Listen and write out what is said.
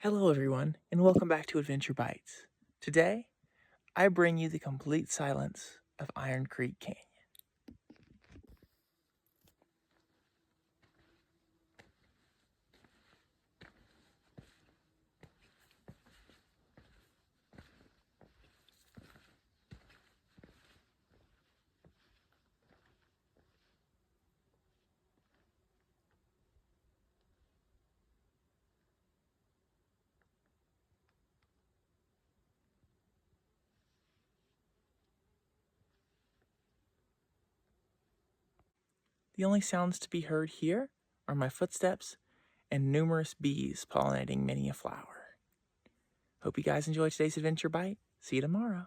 Hello, everyone, and welcome back to Adventure Bytes. Today, I bring you the complete silence of Iron Creek Canyon. The only sounds to be heard here are my footsteps and numerous bees pollinating many a flower. Hope you guys enjoyed today's Adventure Bite. See you tomorrow.